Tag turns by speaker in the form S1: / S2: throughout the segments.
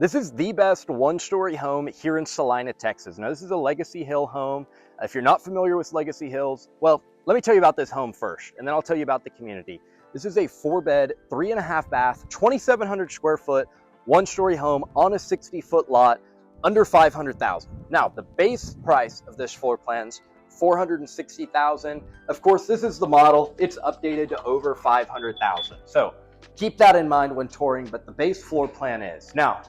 S1: This is the best one-story home here in Celina, Texas. Now, this is a Legacy Hill home. If you're not familiar with Legacy Hills, well, let me tell you about this home first, and then I'll tell you about the community. This is a 4-bed, 3.5 bath, 2,700 square foot, one-story home on a 60-foot lot, under $500,000. Now, the base price of this floor plan's $460,000. Of course, this is the model. It's updated to over $500,000. So keep that in mind when touring, but the base floor plan is. Now,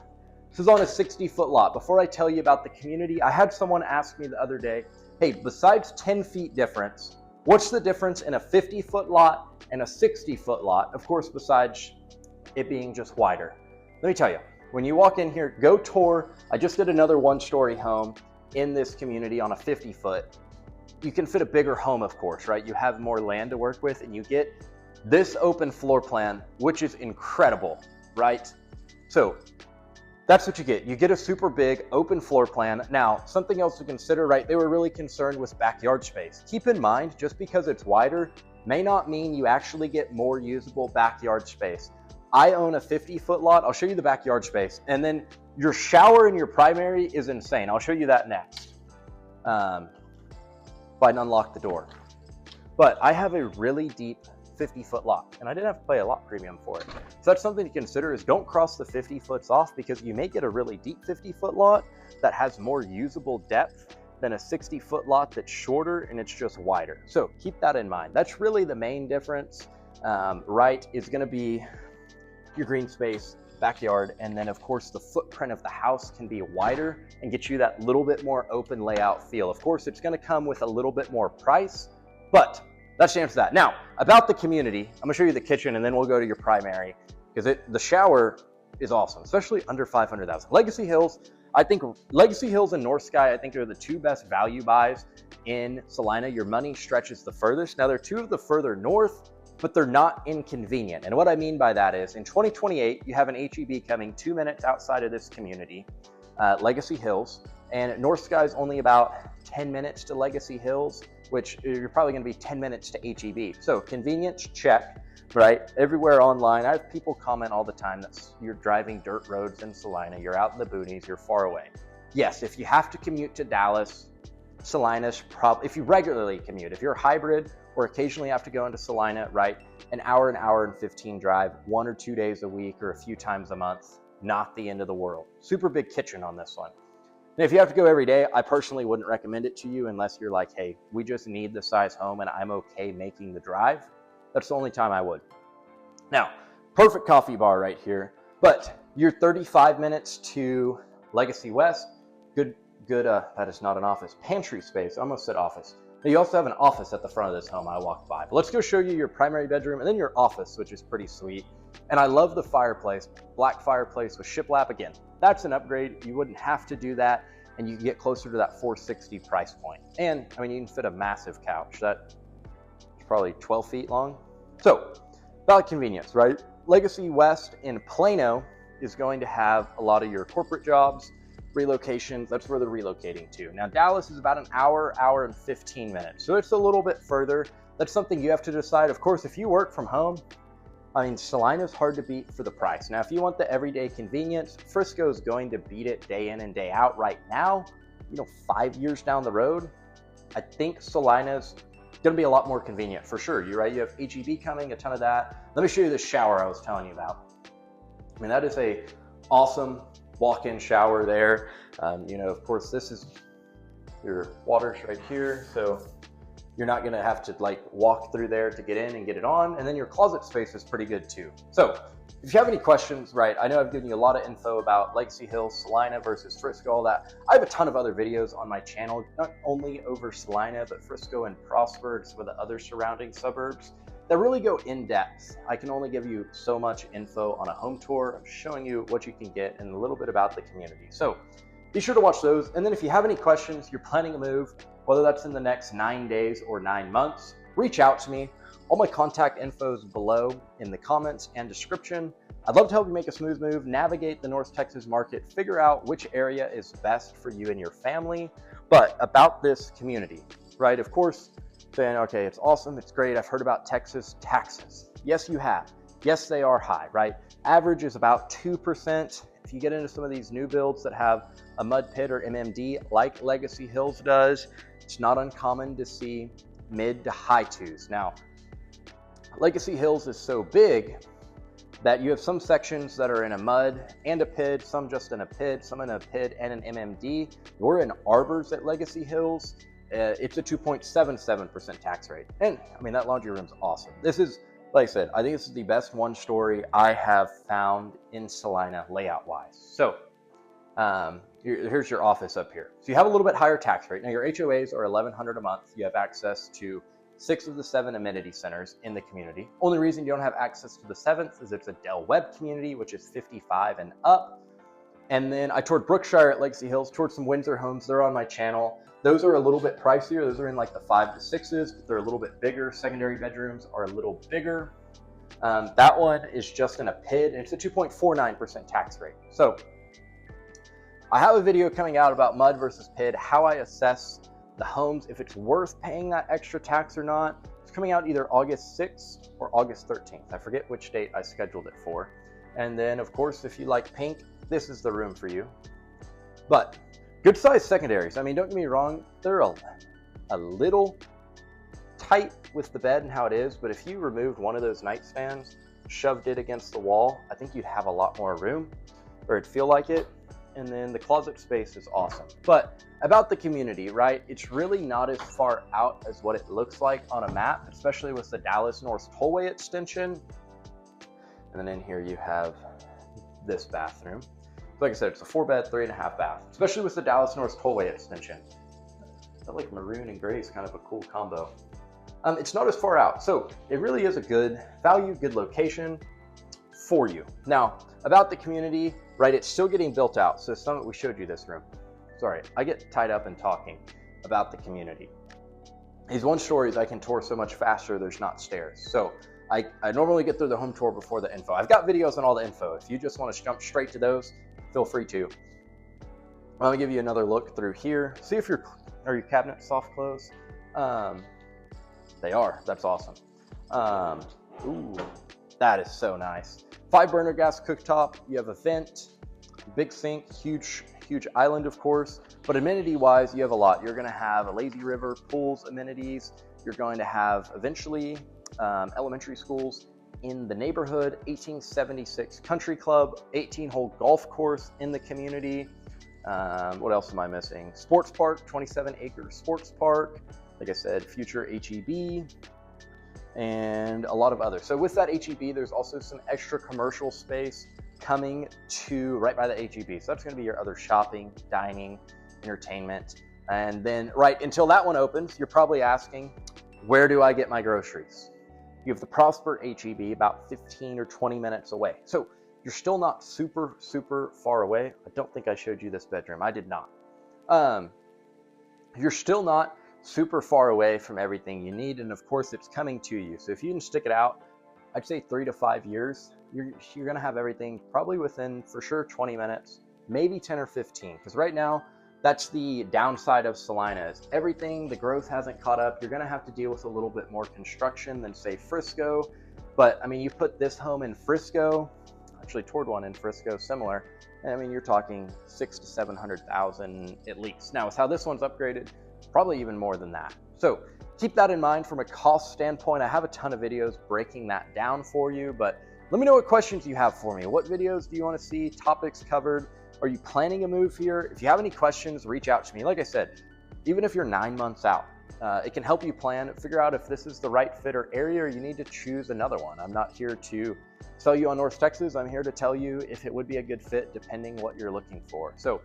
S1: this is on a 60-foot lot. Before I tell you about the community, I had someone ask me the other day, hey, besides 10 feet difference, what's the difference in a 50-foot lot and a 60-foot lot? Of course, besides it being just wider. Let me tell you, when you walk in here, go tour. I just did another one-story home in this community on a 50-foot. You can fit a bigger home, of course, right? You have more land to work with, and you get this open floor plan, which is incredible, right? So that's what you get. You get a super big open floor plan. Now, something else to consider, right? They were really concerned with backyard space. Keep in mind, just because it's wider may not mean you actually get more usable backyard space. I own a 50-foot lot. I'll show you the backyard space. And then your shower in your primary is insane. I'll show you that next. If I can unlock the door. But I have a really deep 50-foot lot, and I didn't have to pay a lot premium for it. So that's something to consider, is don't cross the 50 foots off, because you may get a really deep 50-foot lot that has more usable depth than a 60-foot lot that's shorter and it's just wider. So keep that in mind. That's really the main difference, right, is gonna be your green space, backyard, and then of course the footprint of the house can be wider and get you that little bit more open layout feel. Of course, it's gonna come with a little bit more price, but that's the answer to that. Now, about the community, I'm gonna show you the kitchen and then we'll go to your primary, because the shower is awesome, especially under $500,000. Legacy Hills, I think Legacy Hills and North Sky, I think are the two best value buys in Celina. Your money stretches the furthest. Now, they're two of the further north, but they're not inconvenient. And what I mean by that is in 2028, you have an HEB coming 2 minutes outside of this community, Legacy Hills, and North Sky is only about 10 minutes to Legacy Hills, which you're probably gonna be 10 minutes to HEB. So convenience, check, right? Everywhere online, I have people comment all the time that you're driving dirt roads in Celina, you're out in the boonies, you're far away. Yes, if you have to commute to Dallas, Celina's probably, if you regularly commute, if you're a hybrid or occasionally have to go into Celina, right? An hour and 15 drive, 1 or 2 days a week or a few times a month, not the end of the world. Super big kitchen on this one. And if you have to go every day, I personally wouldn't recommend it to you unless you're like, hey, we just need the size home and I'm okay making the drive. That's the only time I would. Now, perfect coffee bar right here, but you're 35 minutes to Legacy West. Good, that is not an office, pantry space, I almost said office. Now, you also have an office at the front of this home I walked by. But let's go show you your primary bedroom and then your office, which is pretty sweet. And I love the fireplace, black fireplace with shiplap. Again, that's an upgrade. You wouldn't have to do that, and you can get closer to that $460 price point. And I mean, you can fit a massive couch that's probably 12 feet long. So about convenience, right? Legacy West in Plano is going to have a lot of your corporate jobs, relocations. That's where they're relocating to. Now, Dallas is about an hour and 15 minutes. So it's a little bit further. That's something you have to decide. Of course, if you work from home, I mean, Celina's hard to beat for the price. Now, if you want the everyday convenience, Frisco's going to beat it day in and day out right now. 5 years down the road, I think Celina's gonna be a lot more convenient for sure. You're right, you have HEB coming, a ton of that. Let me show you the shower I was telling you about. I mean, that is a awesome walk-in shower there. Of course, this is your water's right here. So you're not gonna have to like walk through there to get in and get it on. And then your closet space is pretty good too. So if you have any questions, right, I know I've given you a lot of info about Legacy Hills, Celina versus Frisco, all that. I have a ton of other videos on my channel, not only over Celina, but Frisco and Prosper and some of the other surrounding suburbs that really go in depth. I can only give you so much info on a home tour. I'm showing you what you can get and a little bit about the community. So be sure to watch those. And then if you have any questions, you're planning a move, whether that's in the next 9 days or 9 months, reach out to me. All my contact info is below in the comments and description. I'd love to help you make a smooth move, navigate the North Texas market, figure out which area is best for you and your family. But about this community, right? Of course, saying, okay, it's awesome, it's great. I've heard about Texas taxes. Yes, you have. Yes, they are high, right? Average is about 2%. If you get into some of these new builds that have a mud pit or MMD like Legacy Hills does, it's not uncommon to see mid to high twos. Now, Legacy Hills is so big that you have some sections that are in a mud and a PID, some just in a PID, some in a PID and an MMD. We're in arbors at Legacy Hills. It's a 2.77% tax rate. And I mean, that laundry room's awesome. This is, like I said, I think this is the best one story I have found in Celina layout wise. So here's your office up here. So you have a little bit higher tax rate. Now your HOAs are $1,100 a month. You have access to 6 of the 7 amenity centers in the community. Only reason you don't have access to the 7th is it's a Del Webb community, which is 55 and up. And then I toured Brookshire at Legacy Hills, toured some Windsor homes. They're on my channel. Those are a little bit pricier. Those are in like the 5 to 6s, but they're a little bit bigger. Secondary bedrooms are a little bigger. That one is just in a PID, and it's a 2.49% tax rate. So I have a video coming out about mud versus PID, how I assess the homes, if it's worth paying that extra tax or not. It's coming out either August 6th or August 13th. I forget which date I scheduled it for. And then of course, if you like pink, this is the room for you. But good sized secondaries. I mean, don't get me wrong, they're a little tight with the bed and how it is, but if you removed one of those nightstands, shoved it against the wall, I think you'd have a lot more room, or it'd feel like it. And then the closet space is awesome. But about the community, right? It's really not as far out as what it looks like on a map, especially with the Dallas North Tollway extension. And then in here you have this bathroom. Like I said, it's a 4-bed, 3.5 bath, especially with the Dallas North Tollway extension. I feel like maroon and gray is kind of a cool combo. It's not as far out, so it really is a good value, good location for you. Now, about the community, right, it's still getting built out. So we showed you this room. Sorry, I get tied up in talking about the community. These one stories I can tour so much faster, there's not stairs. So I normally get through the home tour before the info. I've got videos on all the info. If you just want to jump straight to those, feel free to. I'm gonna give you another look through here. See if are your cabinets soft close? They are, that's awesome. Ooh, that is so nice. 5 burner gas cooktop, you have a vent, big sink, huge island of course, but amenity wise, you have a lot. You're gonna have a lazy river, pools, amenities. You're going to have eventually elementary schools in the neighborhood, 1876 country club, 18-hole golf course in the community. What else am I missing? Sports park, 27-acre sports park. Like I said, future HEB, and a lot of others. So with that HEB, there's also some extra commercial space coming to right by the HEB. So that's gonna be your other shopping, dining, entertainment. And then right until that one opens, you're probably asking, where do I get my groceries? You have the Prosper HEB about 15 or 20 minutes away. So you're still not super, super far away. I don't think I showed you this bedroom. I did not. You're still not super far away from everything you need. And of course it's coming to you. So if you can stick it out, I'd say 3 to 5 years, you're gonna have everything probably within, for sure, 20 minutes, maybe 10 or 15. Because right now, that's the downside of Celina, is everything, the growth hasn't caught up. You're gonna have to deal with a little bit more construction than say Frisco. But I mean, you put this home in Frisco, actually toured one in Frisco, similar. I mean, you're talking 600,000 to 700,000 at least. Now with how this one's upgraded, probably even more than that. So keep that in mind from a cost standpoint. I have a ton of videos breaking that down for you, but let me know what questions you have for me. What videos do you want to see, topics covered? Are you planning a move here? If you have any questions, reach out to me. Like I said, even if you're 9 months out, it can help you plan, figure out if this is the right fit or area, or you need to choose another one. I'm not here to sell you on North Texas. I'm here to tell you if it would be a good fit depending what you're looking for. So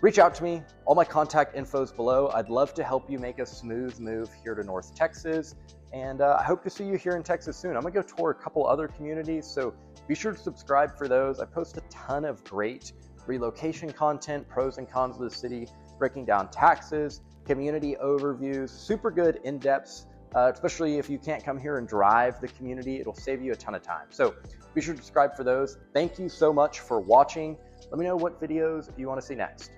S1: reach out to me. All my contact info is below. I'd love to help you make a smooth move here to North Texas. And I hope to see you here in Texas soon. I'm gonna go tour a couple other communities, so be sure to subscribe for those. I post a ton of great relocation content, pros and cons of the city, breaking down taxes, community overviews, super good in-depths, especially if you can't come here and drive the community, it'll save you a ton of time. So be sure to subscribe for those. Thank you so much for watching. Let me know what videos you want to see next.